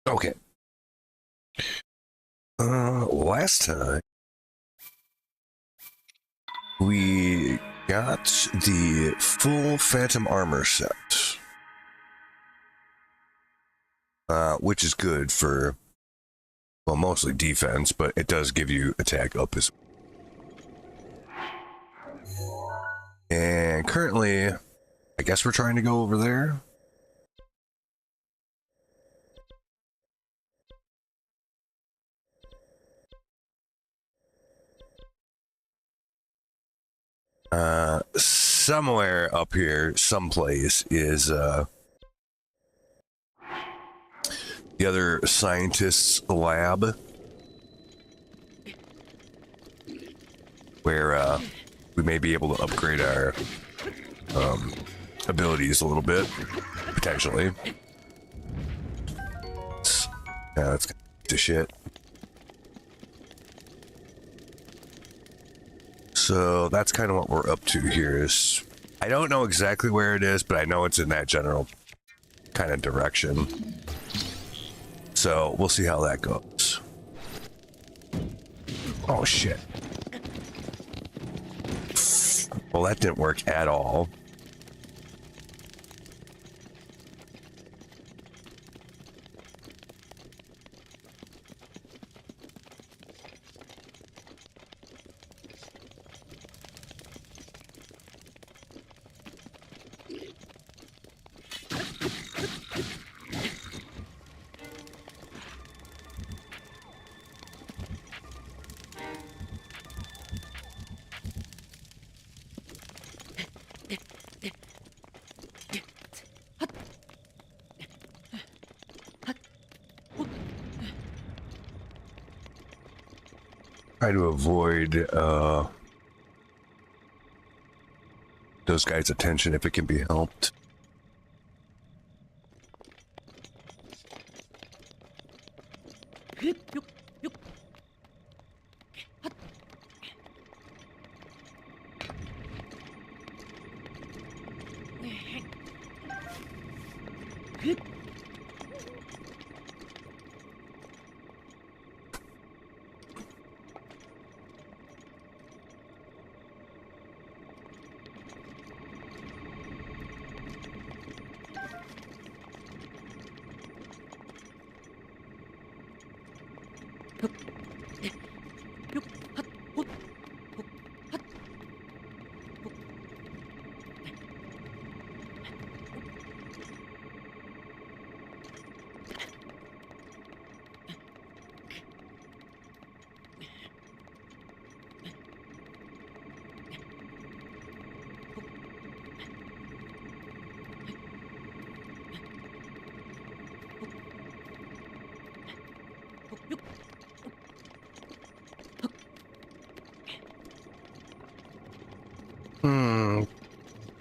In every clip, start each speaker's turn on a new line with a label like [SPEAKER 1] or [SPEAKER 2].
[SPEAKER 1] Okay. Last time we got the full Phantom armor set, which is good for, well, mostly defense, but it does give you attack up as well. And currently, I guess we're trying to go over there. Somewhere up here, someplace, is the other scientist's lab, where we may be able to upgrade our abilities a little bit, potentially. Yeah, that's the shit. So that's kind of what we're up to here. Is I don't know exactly where it is, but I know it's in that general kind of direction. So we'll see how that goes. Oh shit. Well, that didn't work at all. Try to avoid those guys' attention if it can be helped.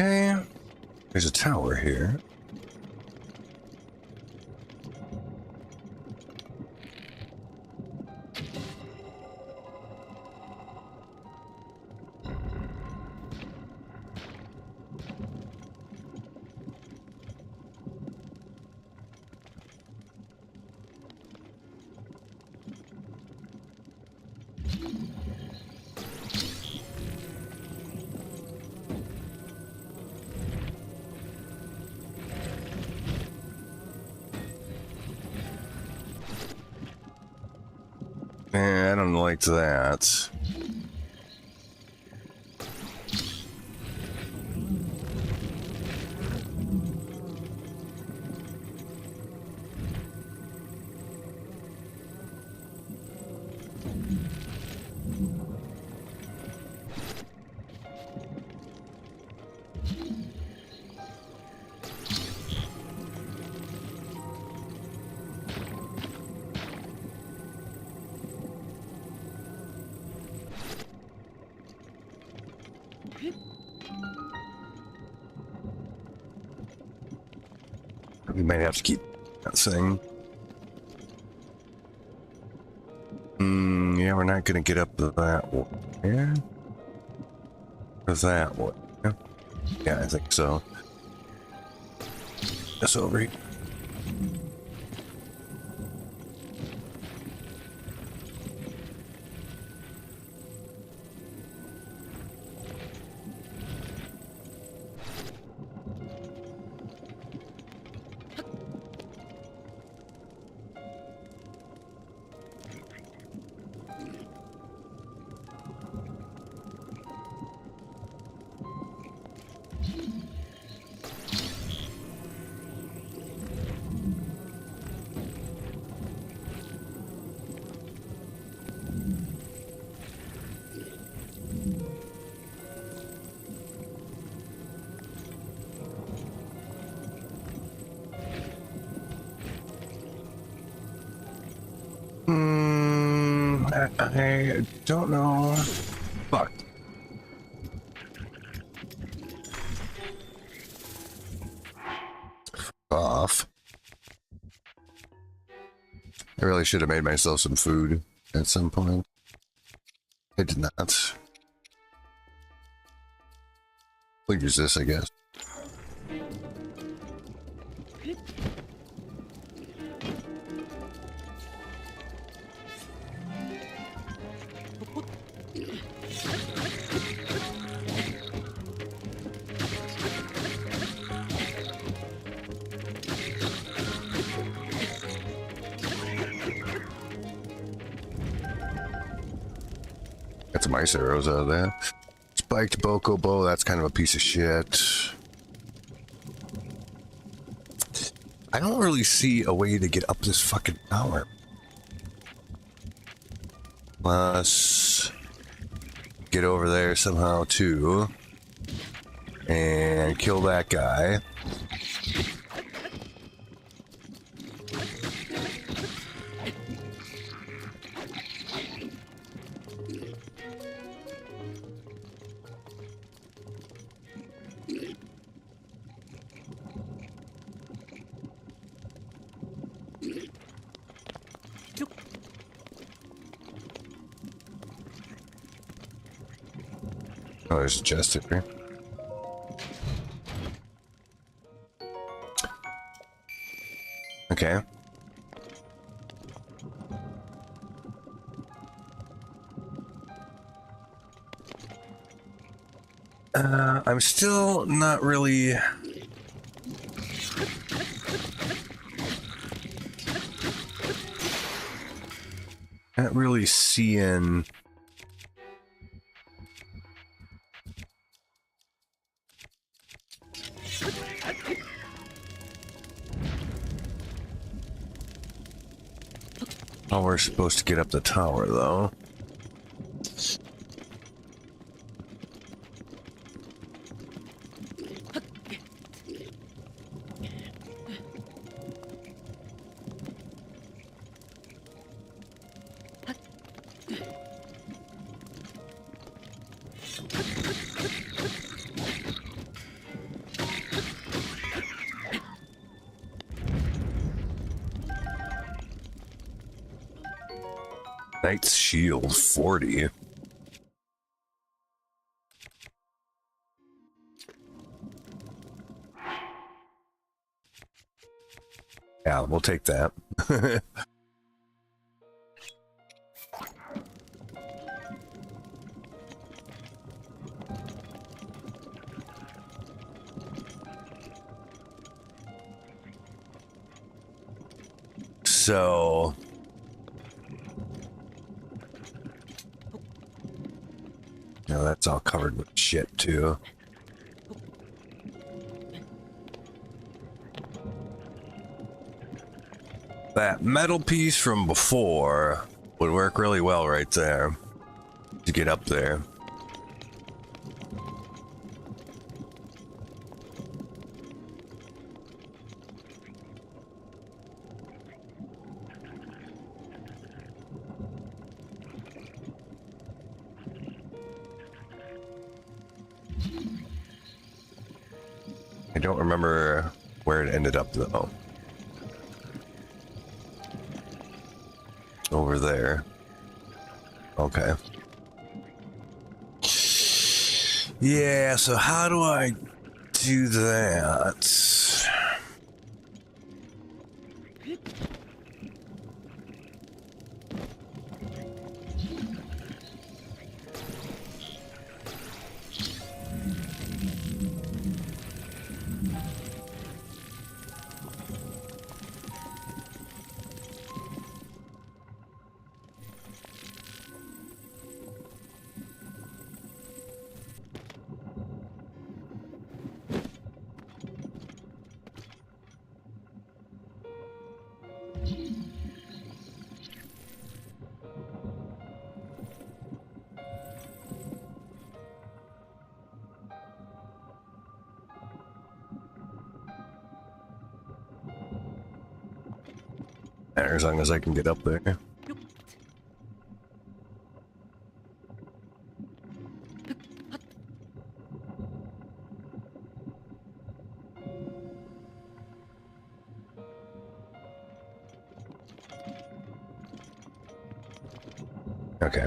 [SPEAKER 1] Okay. There's a tower here. I don't like that. We might have to keep that thing. Yeah, we're not gonna get up to that one. Yeah? Or that one. Yeah, I think so. That's over here. I don't know. Fuck. Off. I really should have made myself some food at some point. I did not. We'll use this, I guess. Got some ice arrows out of there. Spiked Boko Bow, that's kind of a piece of shit. I don't really see a way to get up this fucking tower. Let's get over there somehow too. And kill that guy. Oh, there's a chest here. Okay. I'm still not really... Not really seeing... Oh, we're supposed to get up the tower, though. Knight's Shield 40. Yeah, we'll take that. So... No, that's all covered with shit, too. That metal piece from before would work really well right there to get up there. I don't remember where it ended up though. Over there. Okay. Yeah, so how do I do that? As long as I can get up there. Okay.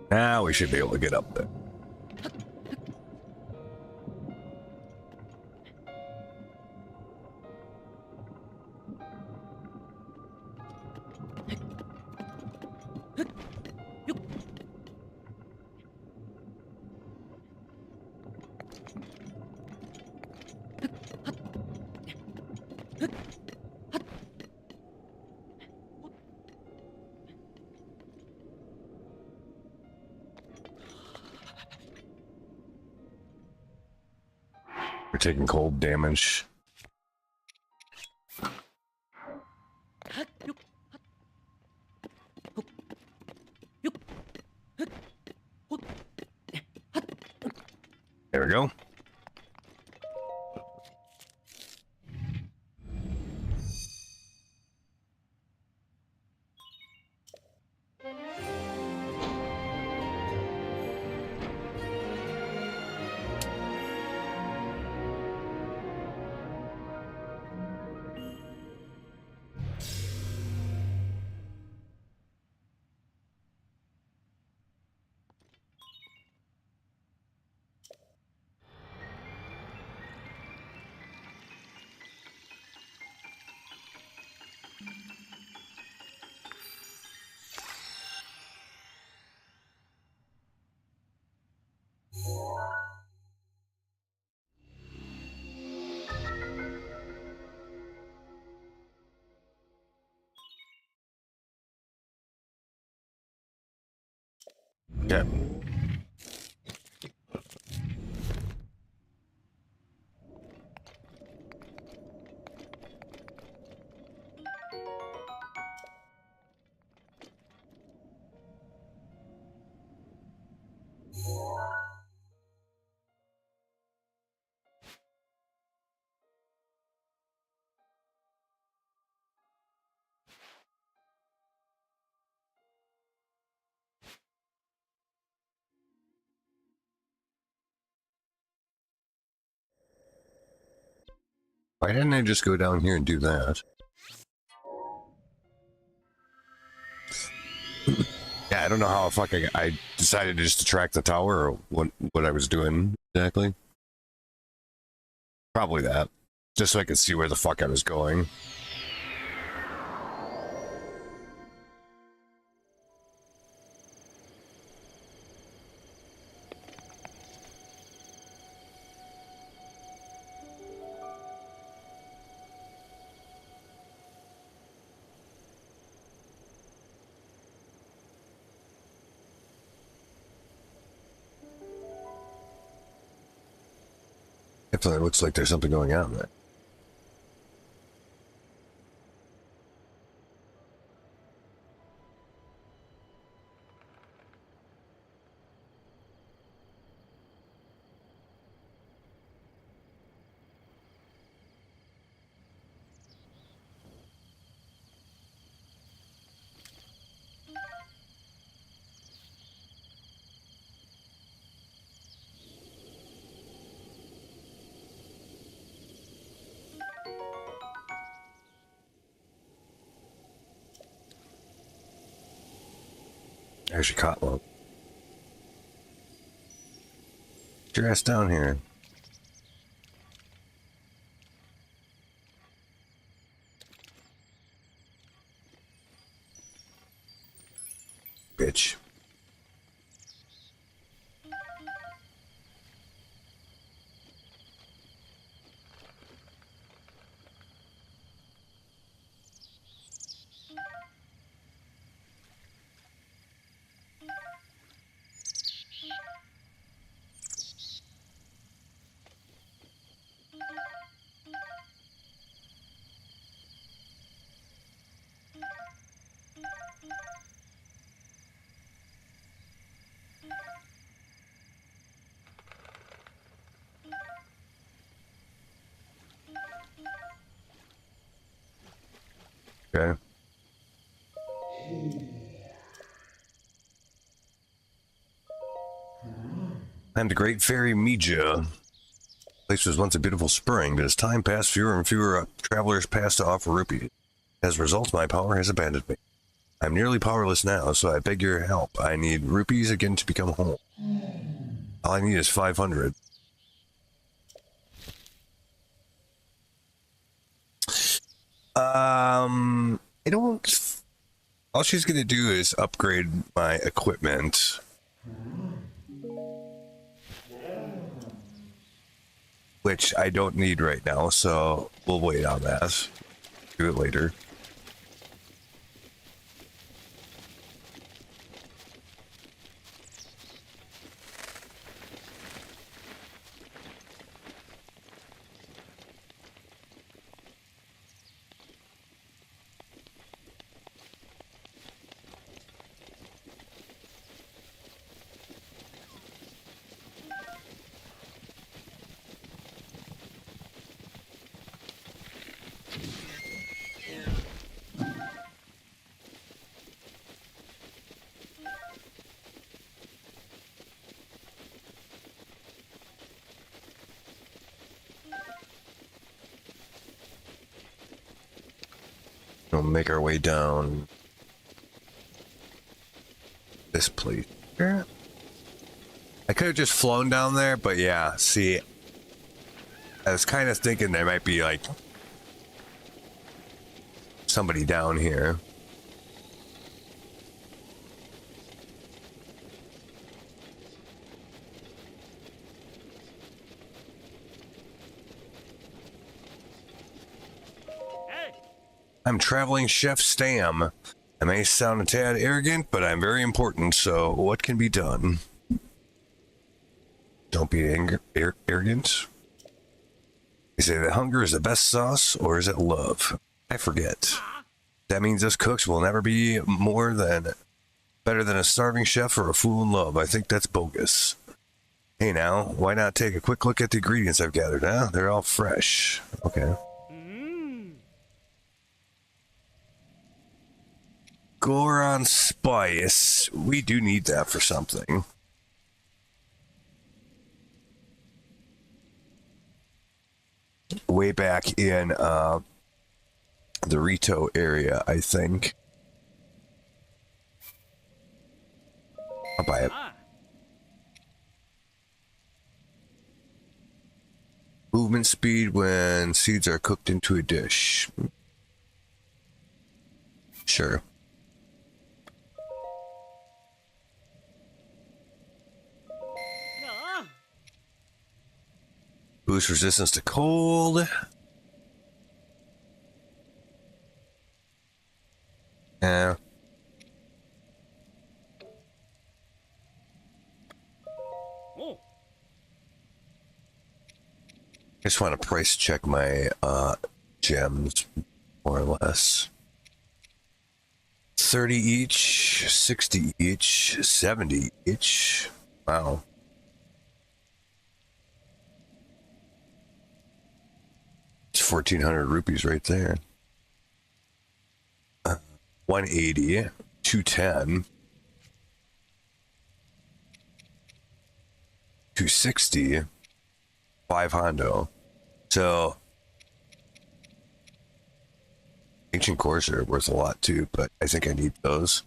[SPEAKER 1] Now we should be able to get up there. We're taking cold damage. There we go. Okay. Why didn't I just go down here and do that? Yeah, I don't know how the fuck I decided just to track the tower or what I was doing exactly. Probably that. Just so I could see where the fuck I was going. Definitely looks like there's something going on there. I actually caught one. Get your ass down here. Bitch. Okay. I'm the great fairy Mija. The place was once a beautiful spring, but as time passed, fewer and fewer travelers passed to offer rupees. As a result, my power has abandoned me. I'm nearly powerless now, so I beg your help. I need rupees again to become whole. All I need is 500. I don't... All she's gonna do is upgrade my equipment. Which I don't need right now, so we'll wait on that. Do it later. We'll make our way down this place here. I could have just flown down there, but yeah, see, I was kind of thinking there might be like somebody down here. I'm traveling chef Stam. I may sound a tad arrogant, but I'm very important, so what can be done? Don't be arrogant. They say that hunger is the best sauce, or is it love? I forget. That means us cooks will never be better than a starving chef or a fool in love. I think that's bogus. Hey now, why not take a quick look at the ingredients I've gathered, huh? They're all fresh. Okay. Goron spice. We do need that for something. Way back in the Rito area, I think. I'll buy it. Movement speed when seeds are cooked into a dish. Sure. Boost resistance to cold. Yeah. I just want to price check my gems, more or less. 30 each, 60 each, 70 each. Wow. It's 1,400 rupees right there. 180, 210, 260, 5 hondo. So ancient cores are worth a lot too, but I think I need those.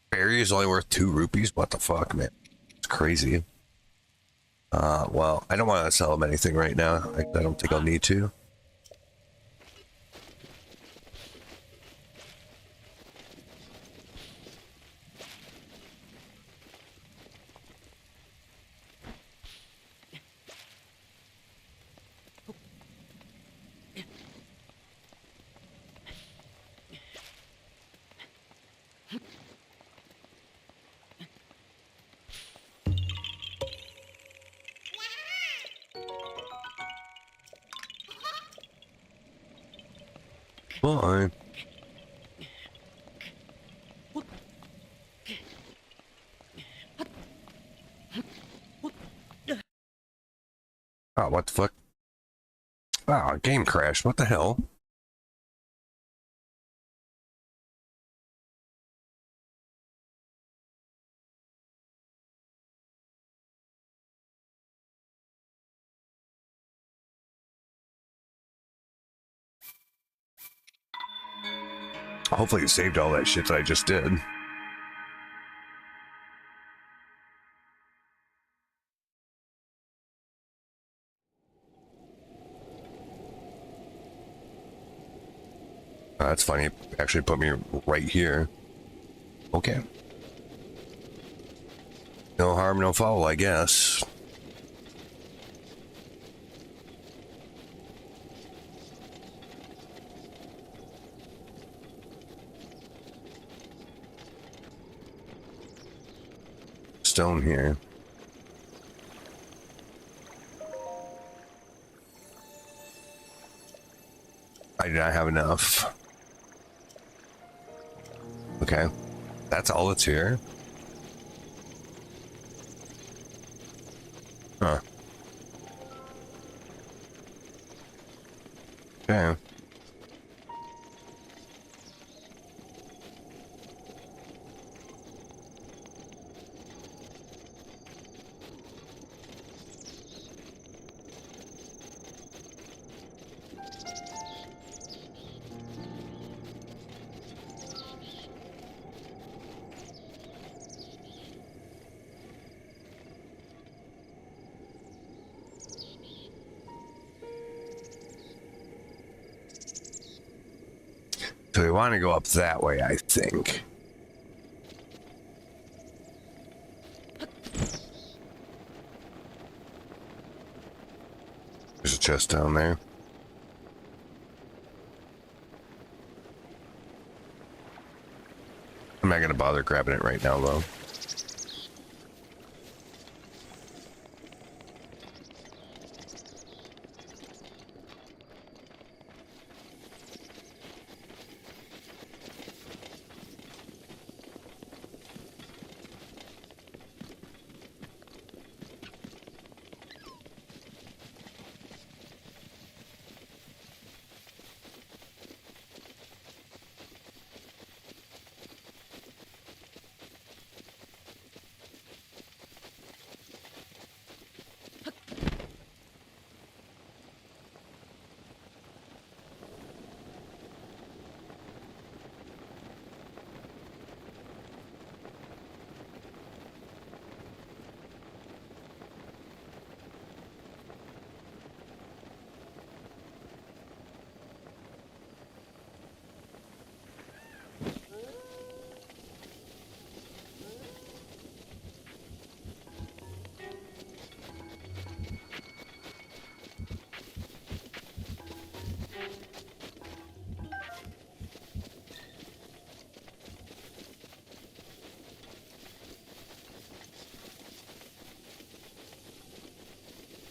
[SPEAKER 1] Berry is only worth 2 rupees. What the fuck, man? It's crazy. Well, I don't want to sell them anything right now. I don't think I'll need to. Bye. Oh, what the fuck? Ah, game crashed. What the hell? Hopefully it saved all that shit that I just did. That's funny. It actually put me right here. Okay. No harm, no foul, I guess. Stone here. I do not have enough. Okay. That's all that's here? Huh. Okay. So we want to go up that way, I think. There's a chest down there. I'm not going to bother grabbing it right now, though.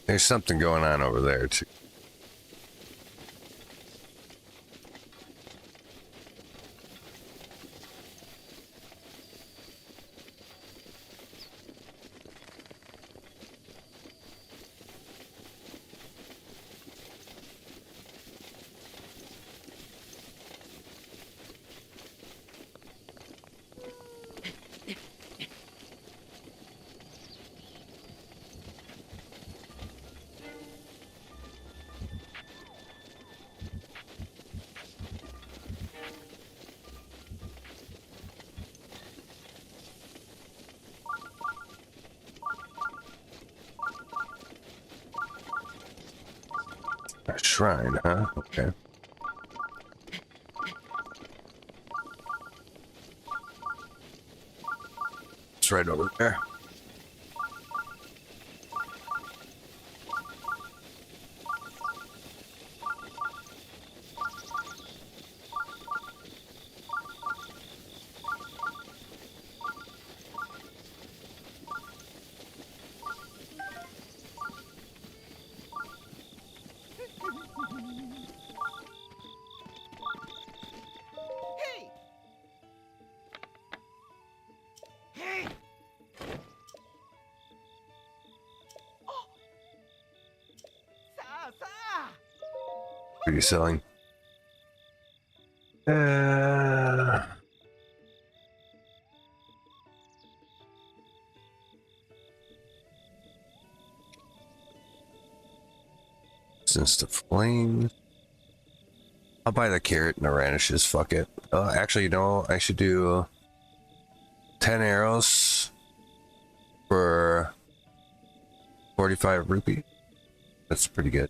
[SPEAKER 1] There's something going on over there, too. A shrine, huh? Okay. It's right over there. What are you selling? Since the flame. I'll buy the carrot and the radishes. Fuck it. Actually, you know, I should do 10 arrows for 45 rupee. That's pretty good.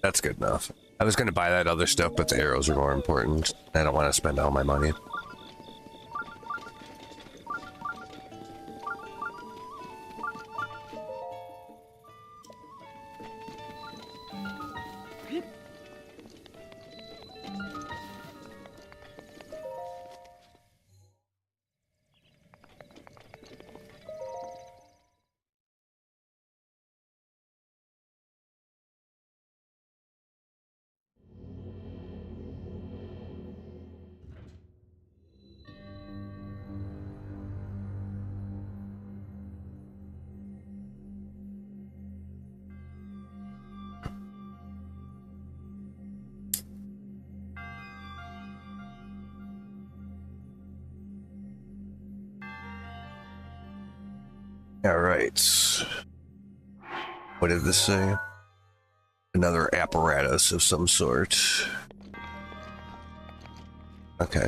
[SPEAKER 1] That's good enough. I was gonna buy that other stuff, but the arrows are more important. I don't want to spend all my money. All right. What did this say? Another apparatus of some sort. Okay.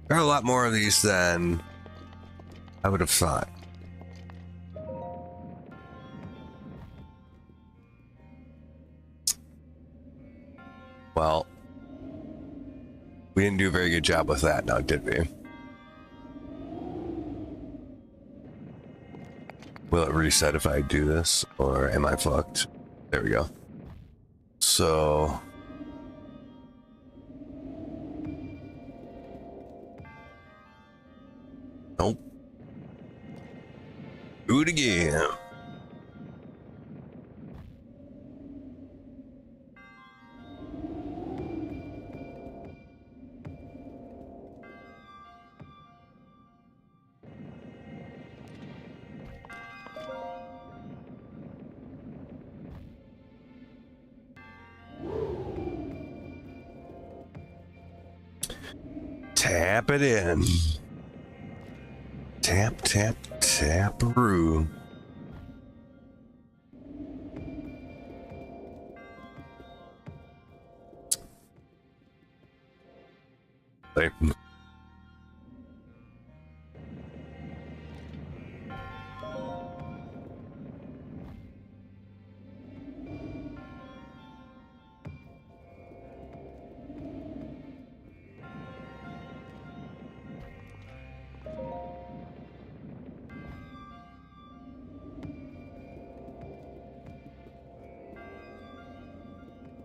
[SPEAKER 1] There are a lot more of these than I would have thought. Well, we didn't do a very good job with that now, did we? Will it reset if I do this, or am I fucked? There we go. So... Nope. Do it again. Tap it in. Tap, tap, tap-a-roo. Like,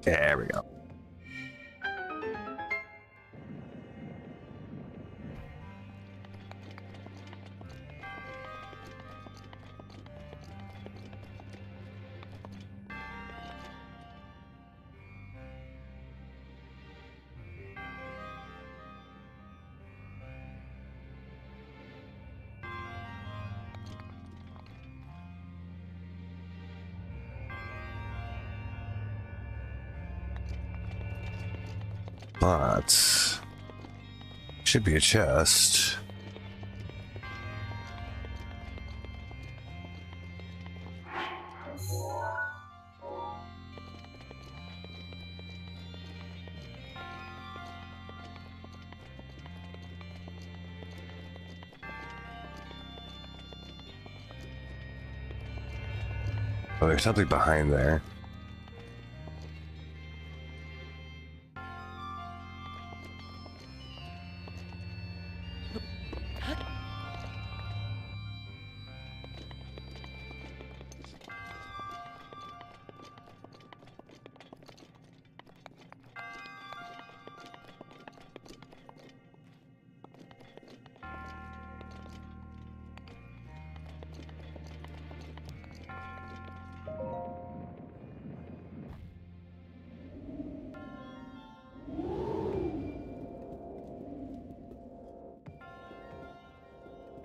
[SPEAKER 1] there we go. But should be a chest. Oh, there's something behind there.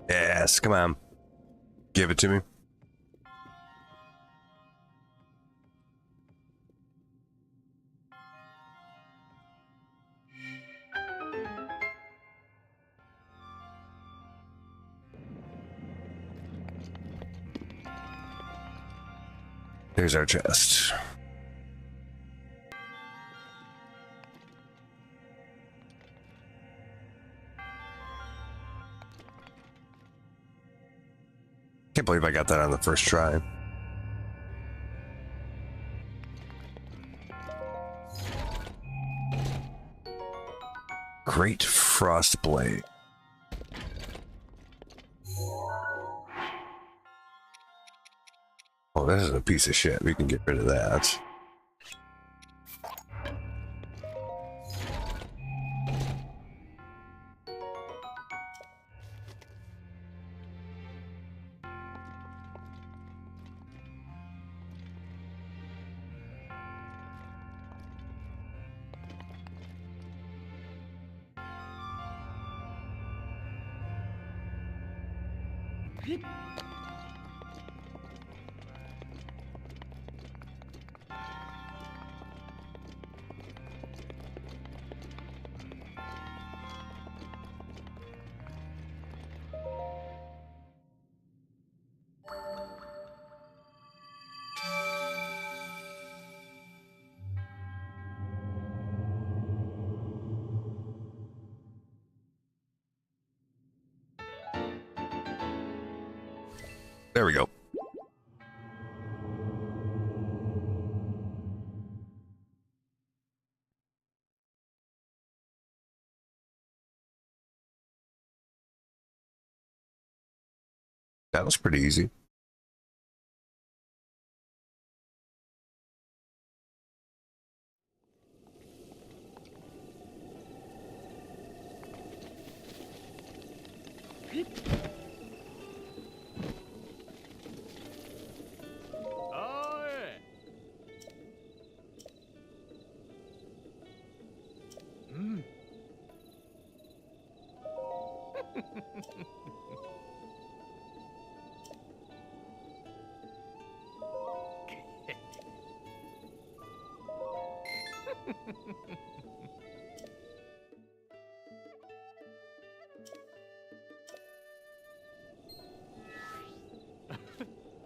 [SPEAKER 1] Yes, come on. Give it to me. There's our chest. Can't believe I got that on the first try. Great Frost Blade. Oh, this is a piece of shit. We can get rid of that. There we go. That was pretty easy.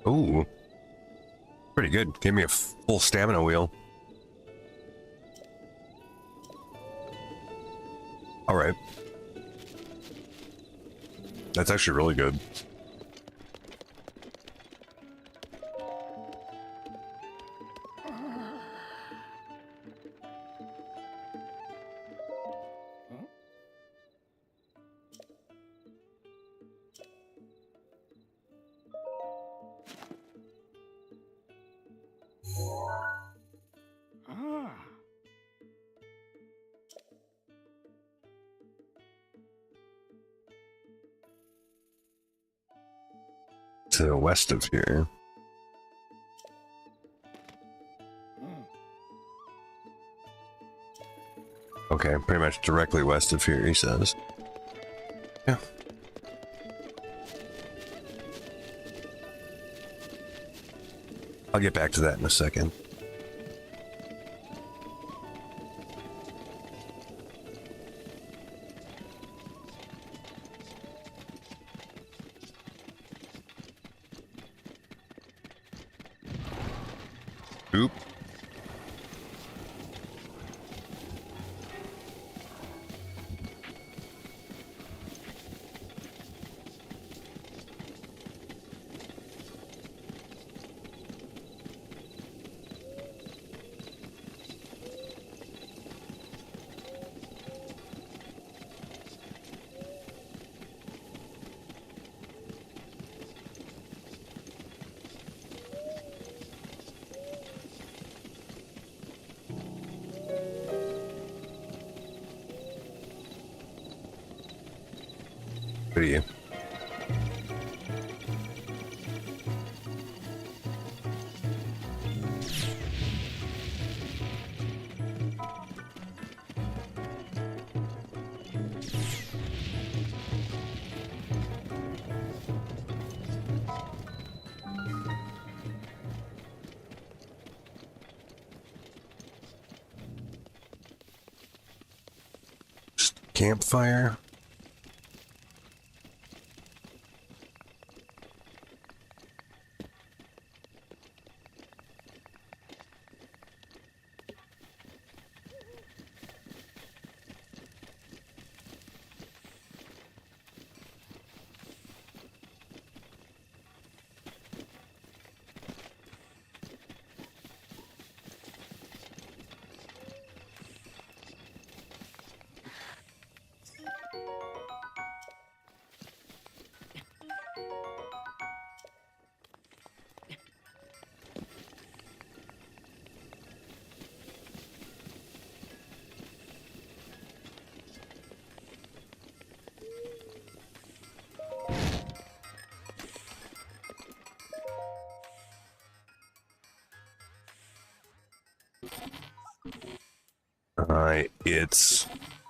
[SPEAKER 1] Ooh. Pretty good. Gave me a full stamina wheel. Alright. That's actually really good. To the west of here. Okay, pretty much directly west of here, he says. Yeah. I'll get back to that in a second. Oop. Good to you. Campfire.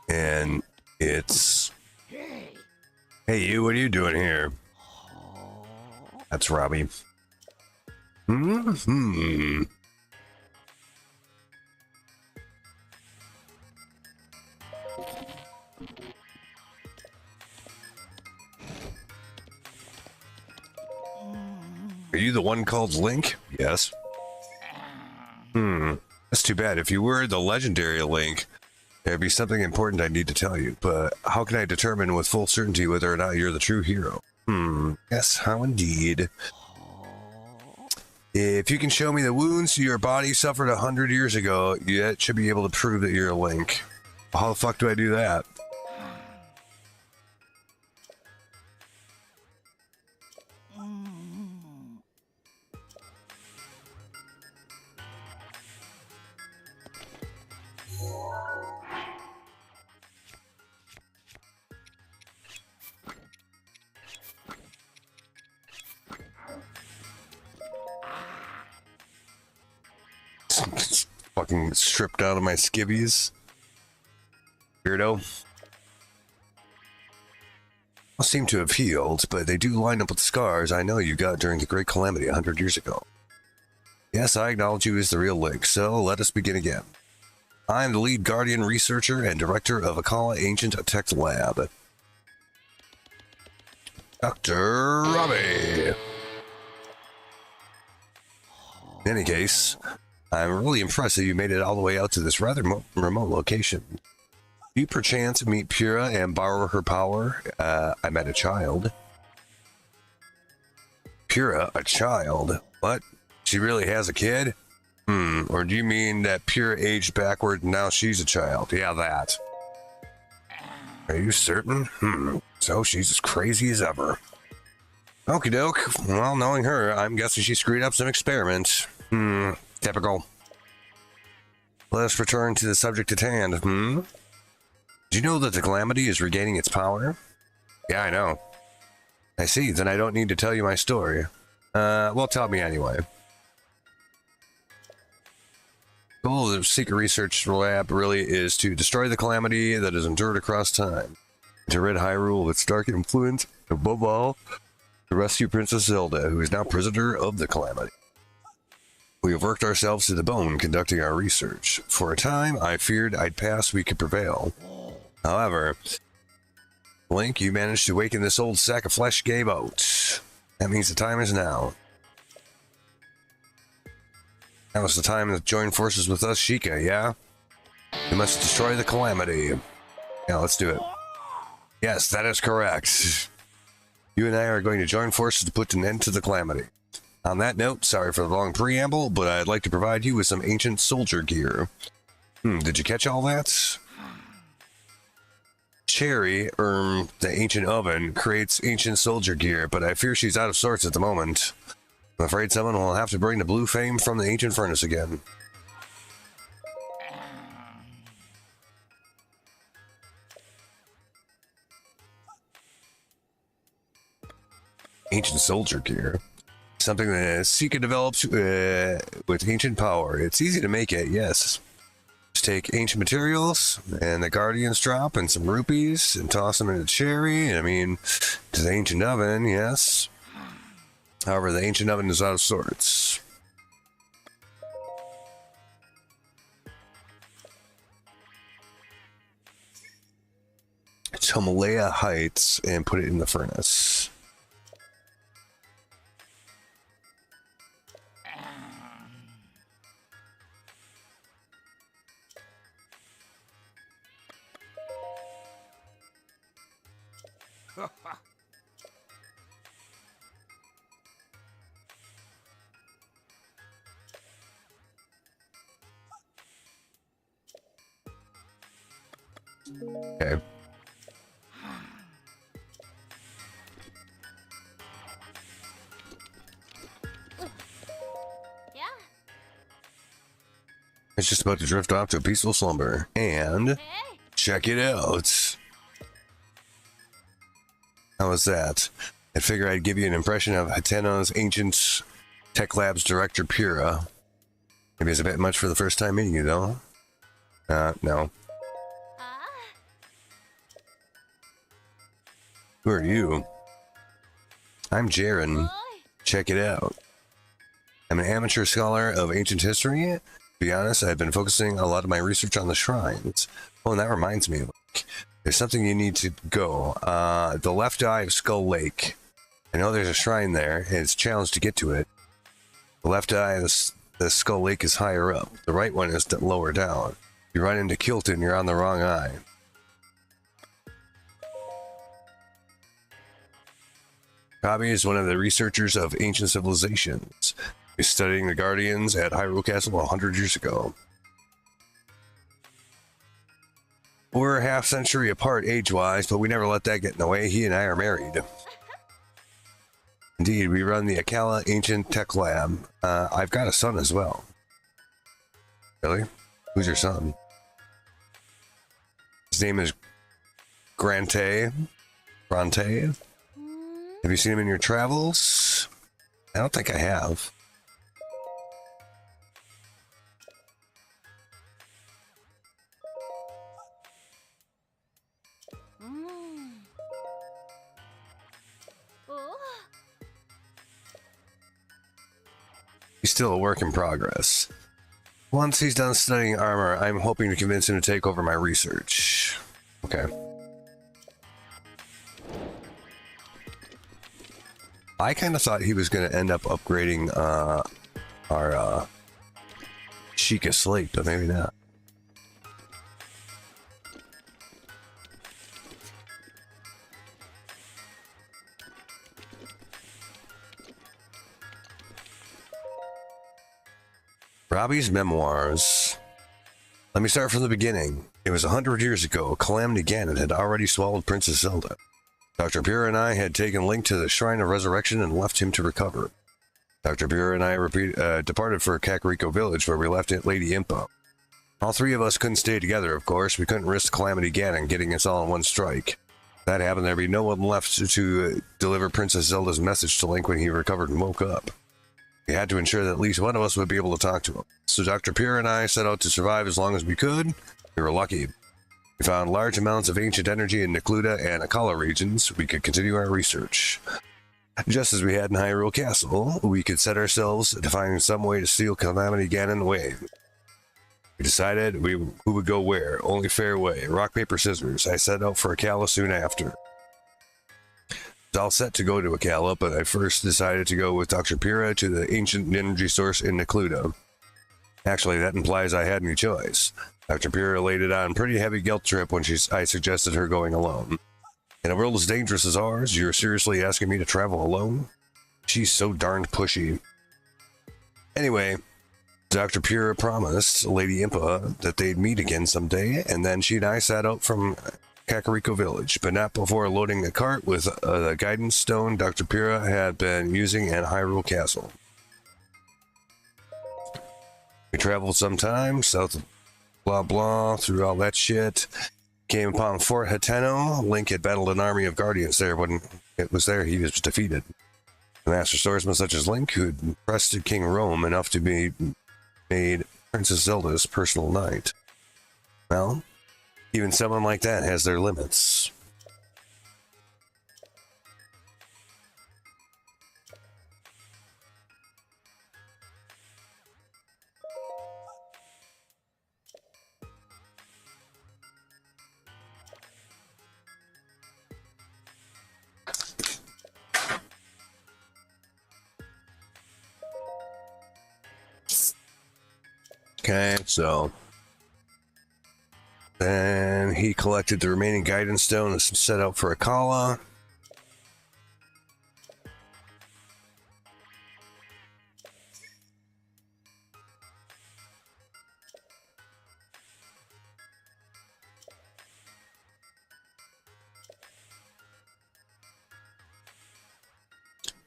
[SPEAKER 1] and it's. Hey, you, what are you doing here? That's Robbie. Hmm. Are you the one called Link? Yes. That's too bad. If you were the legendary Link, there'd be something important I need to tell you. But how can I determine with full certainty whether or not you're the true hero? Yes, how indeed. If you can show me the wounds your body suffered 100 years ago, you should be able to prove that you're a Link. How the fuck do I do that? Fucking stripped out of my skivvies. Weirdo. All seem to have healed, but they do line up with scars I know you got during the Great Calamity 100 years ago. Yes, I acknowledge you as the real Link, so let us begin again. I am the lead guardian researcher and director of Akkala Ancient Tech Lab. Dr. Robbie. In any case, I'm really impressed that you made it all the way out to this rather remote location. Do you perchance meet Pyrrha and borrow her power? I met a child. Pyrrha, a child? What? She really has a kid? Or do you mean that Pyrrha aged backward and now she's a child? Yeah, that. Are you certain? So she's as crazy as ever. Okie doke. Well, knowing her, I'm guessing she screwed up some experiments. Typical. Let us return to the subject at hand. Did you know that the Calamity is regaining its power? Yeah, I know. I see, then I don't need to tell you my story. Well, tell me anyway. The goal of the Secret Research Lab really is to destroy the Calamity that has endured across time, to rid Hyrule of its dark influence, and above all, to rescue Princess Zelda, who is now prisoner of the Calamity. We have worked ourselves to the bone conducting our research. For a time, I feared I'd pass we could prevail. However, Link, you managed to waken this old sack of flesh gave out. That means the time is now. Now is the time to join forces with us, Sheikah, yeah? We must destroy the Calamity. Yeah, let's do it. Yes, that is correct. You and I are going to join forces to put an end to the Calamity. On that note, sorry for the long preamble, but I'd like to provide you with some ancient soldier gear. Did you catch all that? Cherry, the ancient oven, creates ancient soldier gear, but I fear she's out of sorts at the moment. I'm afraid someone will have to bring the blue flame from the ancient furnace again. Ancient soldier gear. Something that Sheikah developed with ancient power. It's easy to make it, yes. Just take ancient materials and the Guardian's drop and some rupees and toss them into Cherry. I mean, to the ancient oven, yes. However, the ancient oven is out of sorts. To Himalaya Heights and put it in the furnace. Okay.
[SPEAKER 2] Yeah.
[SPEAKER 1] It's just about to drift off to a peaceful slumber. And
[SPEAKER 2] Hey.
[SPEAKER 1] check it out. How was that? I figure I'd give you an impression of Hateno's Ancient Tech Lab's director, Pyrrha. Maybe it's a bit much for the first time meeting you, though. No. Who are you? I'm Jaren. Check it out. I'm an amateur scholar of ancient history. To be honest, I've been focusing a lot of my research on the shrines. Oh, and that reminds me, there's something you need to go. The left eye of Skull Lake. I know there's a shrine there, and it's a challenge to get to it. The left eye of the Skull Lake is higher up. The right one is lower down. If you run into Kilton, you're on the wrong eye. Kabi is one of the researchers of ancient civilizations. He's studying the Guardians at Hyrule Castle 100 years ago. We're a half century apart age-wise, but we never let that get in the way. He and I are married. Indeed, we run the Akkala Ancient Tech Lab. I've got a son as well. Really? Who's your son? His name is Grante. Grante? Have you seen him in your travels? I don't think I have. He's still a work in progress. Once he's done studying armor, I'm hoping to convince him to take over my research. Okay. I kind of thought he was going to end up upgrading our Sheikah Slate, but maybe not. Robbie's memoirs. Let me start from the beginning. It was 100 years ago. Calamity Ganon had already swallowed Princess Zelda. Dr. Pyrrha and I had taken Link to the Shrine of Resurrection and left him to recover. Dr. Pyrrha and I departed for Kakariko Village, where we left Lady Impa. All three of us couldn't stay together, of course. We couldn't risk Calamity Ganon getting us all in one strike. If that happened, there'd be no one left to deliver Princess Zelda's message to Link when he recovered and woke up. We had to ensure that at least one of us would be able to talk to him. So Dr. Pyrrha and I set out to survive as long as we could. We were lucky. We found large amounts of ancient energy in Necluda and Akkala regions. We could continue our research. Just as we had in Hyrule Castle, we could set ourselves to find some way to steal Calamity Ganon away. We decided who would go where. Only fair way. Rock, paper, scissors. I set out for Akkala soon after. I was all set to go to Akkala, but I first decided to go with Dr. Pyrrha to the ancient energy source in Necluda. Actually, that implies I had any choice. Dr. Pyrrha laid it on a pretty heavy guilt trip when I suggested her going alone. In a world as dangerous as ours, you're seriously asking me to travel alone? She's so darned pushy. Anyway, Dr. Pyrrha promised Lady Impa that they'd meet again someday, and then she and I set out from Kakariko Village, but not before loading a cart with the guidance stone Dr. Pyrrha had been using at Hyrule Castle. We traveled some time, south of blah blah, through all that shit. Came upon Fort Hateno. Link had battled an army of guardians there. When it was there, he was defeated. A master swordsman such as Link, who had impressed King Rome enough to be made Princess Zelda's personal knight. Well, even someone like that has their limits. Okay, so then he collected the remaining guidance stone and set out for Akkala.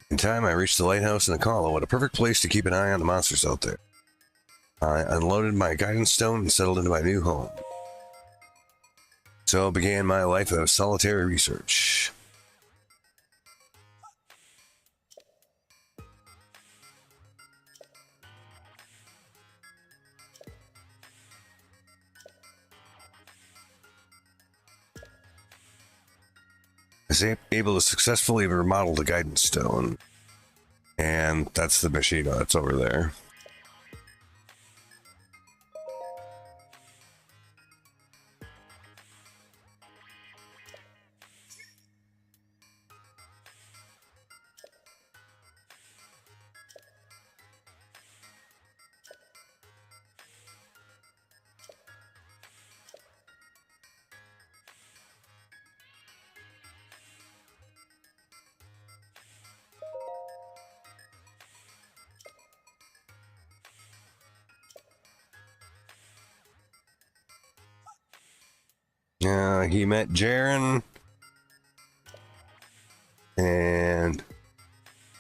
[SPEAKER 1] In time, I reached the lighthouse in Akkala. What a perfect place to keep an eye on the monsters out there. I unloaded my guidance stone and settled into my new home. So began my life of solitary research. is able to successfully remodel the guidance stone. And that's the machine that's over there. He met Jaren and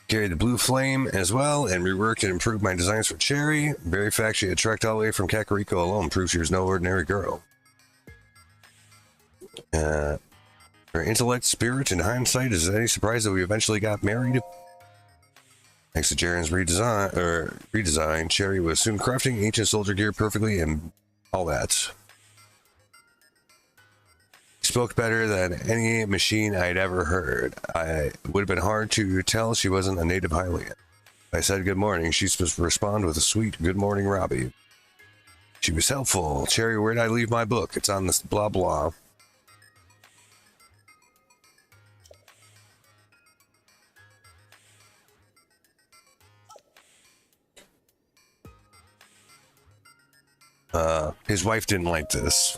[SPEAKER 1] carried the blue flame as well, and reworked and improved my designs for Cherry. Very fact she had trekked all the way from Kakariko alone proves she was no ordinary girl. Her intellect, spirit, and hindsight is it any surprise that we eventually got married? Thanks to Jaren's redesign, Cherry was soon crafting ancient soldier gear perfectly and all that. Spoke better than any machine I'd ever heard. It would have been hard to tell she wasn't a native Hylian. I said good morning. She supposed to respond with a sweet good morning, Robbie. She was helpful. Cherry, where'd I leave my book? It's on this blah blah. His wife didn't like this.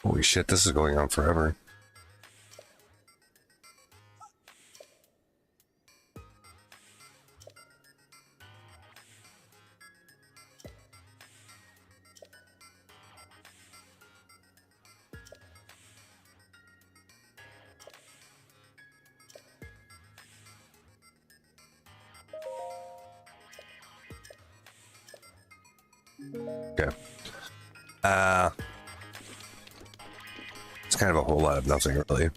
[SPEAKER 1] Holy shit, this is going on forever. Okay. It's kind of a whole lot of nothing, really.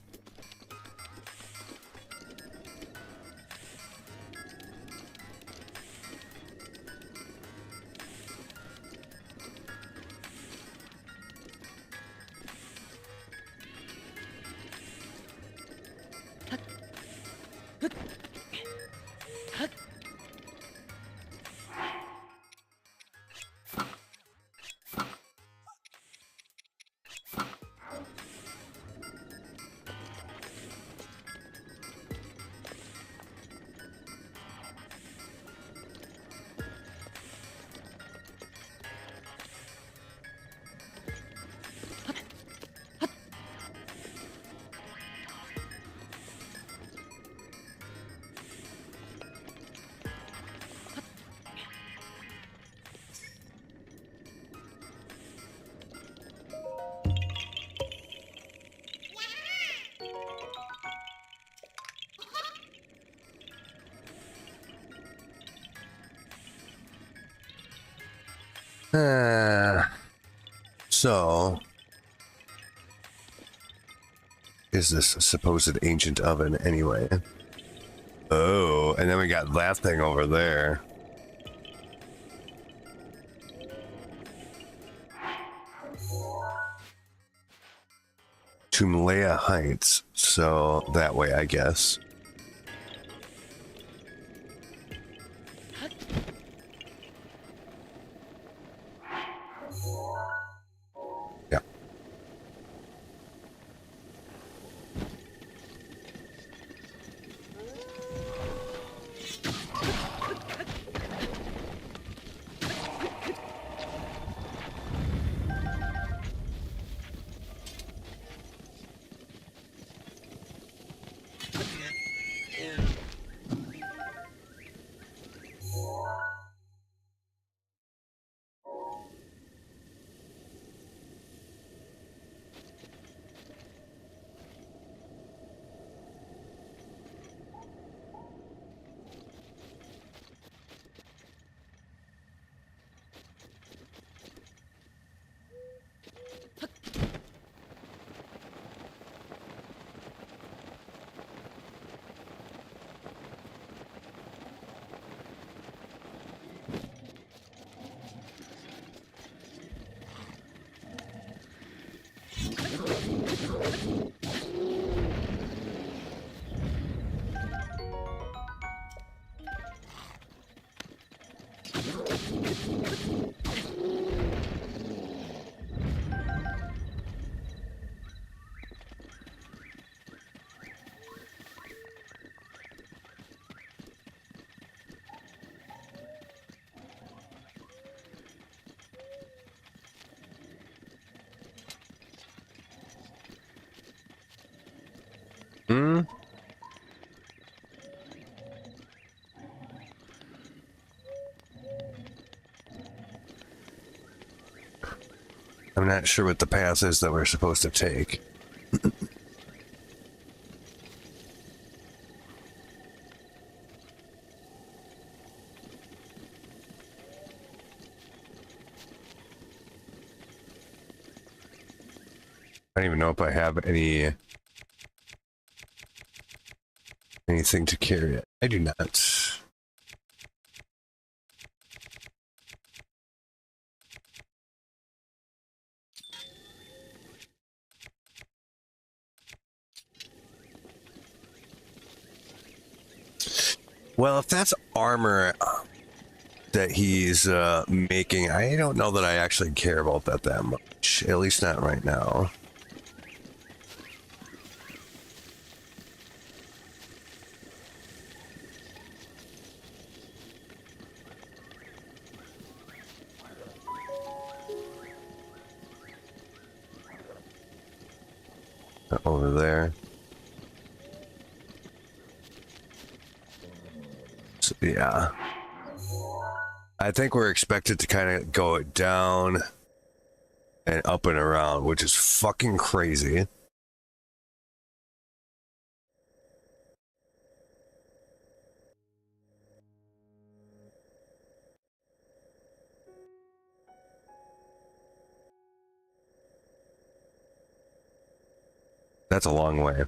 [SPEAKER 1] So, is this a supposed ancient oven anyway? Oh, and then we got that thing over there. To Malaya Heights, so that way, I guess. Yeah. Hmm? I'm not sure what the path is that we're supposed to take. I don't even know if I have anything to carry it. I do not. Well, if that's armor that he's making, I don't know that I actually care about that much. At least not right now. Over there. So, yeah. I think we're expected to kind of go down and up and around, which is fucking crazy. That's a long way.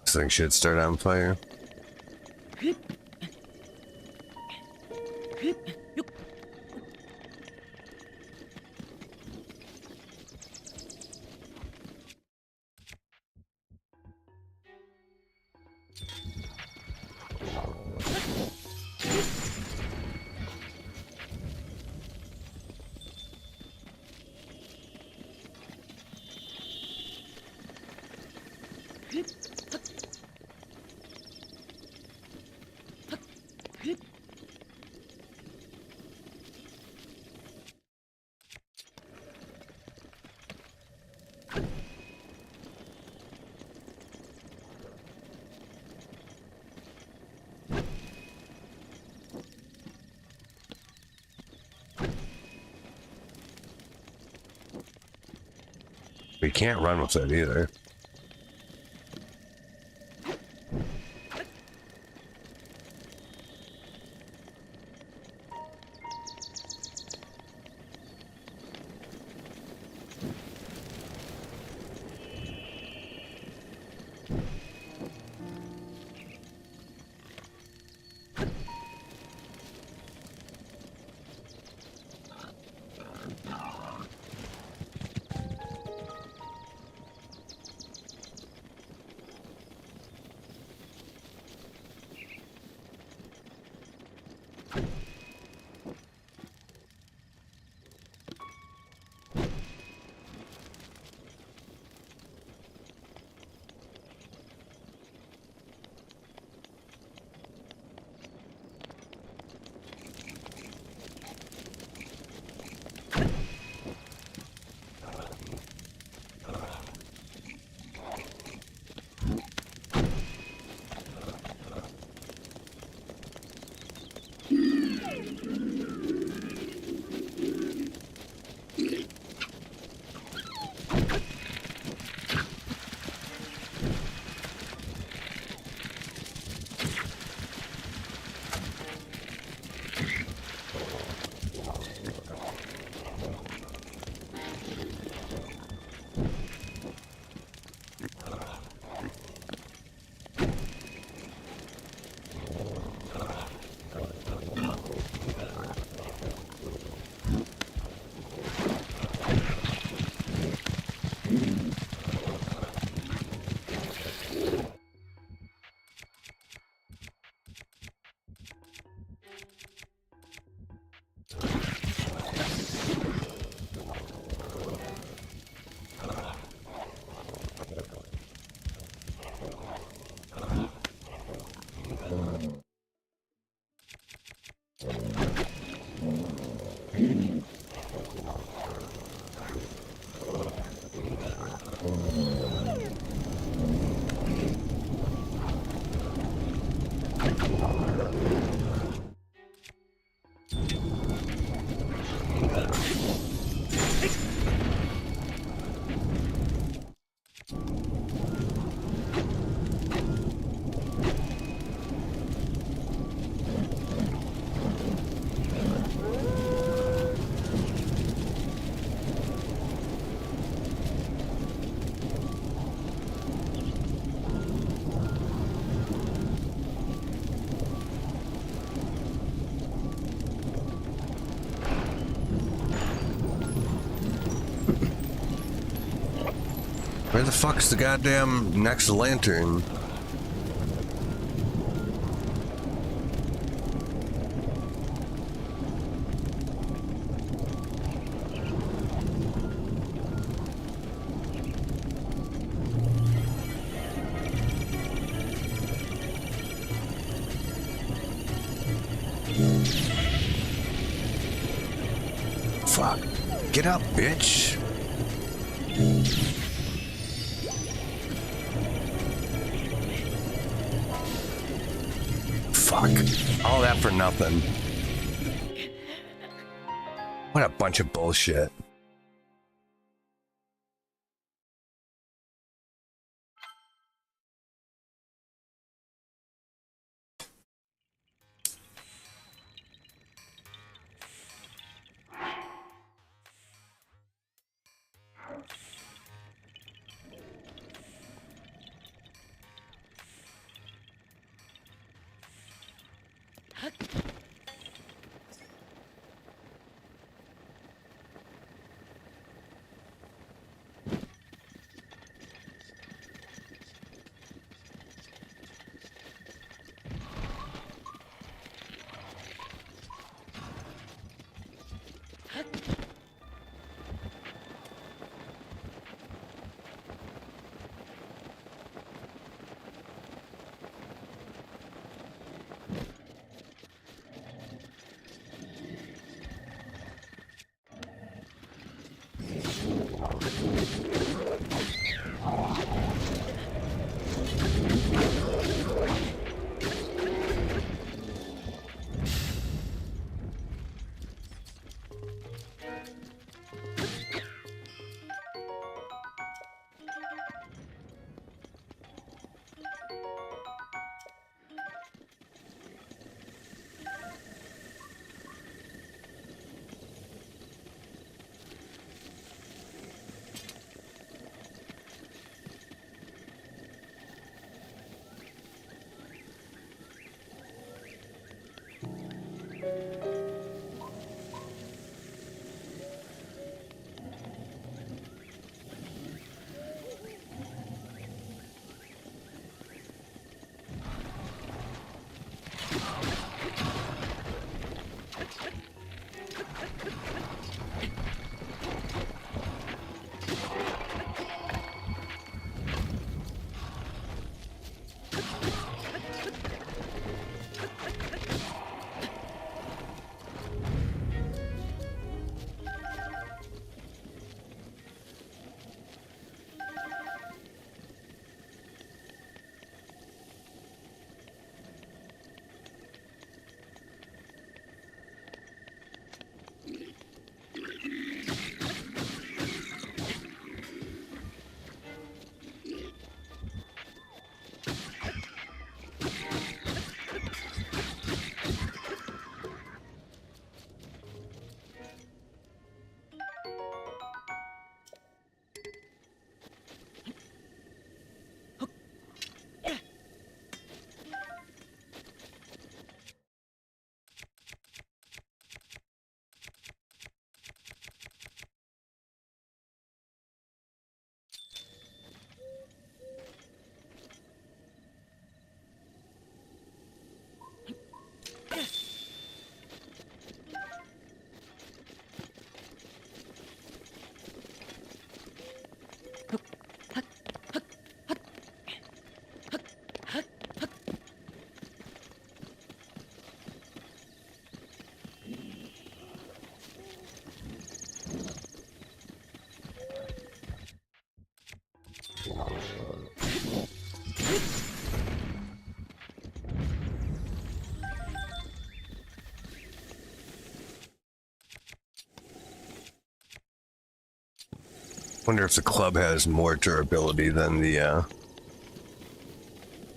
[SPEAKER 1] This thing should start on fire. We can't run with it either. Where the fuck's the goddamn next lantern? Fuck. Get up, bitch. Fuck. All that for nothing. What a bunch of bullshit. Wonder if the club has more durability than the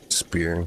[SPEAKER 1] spear.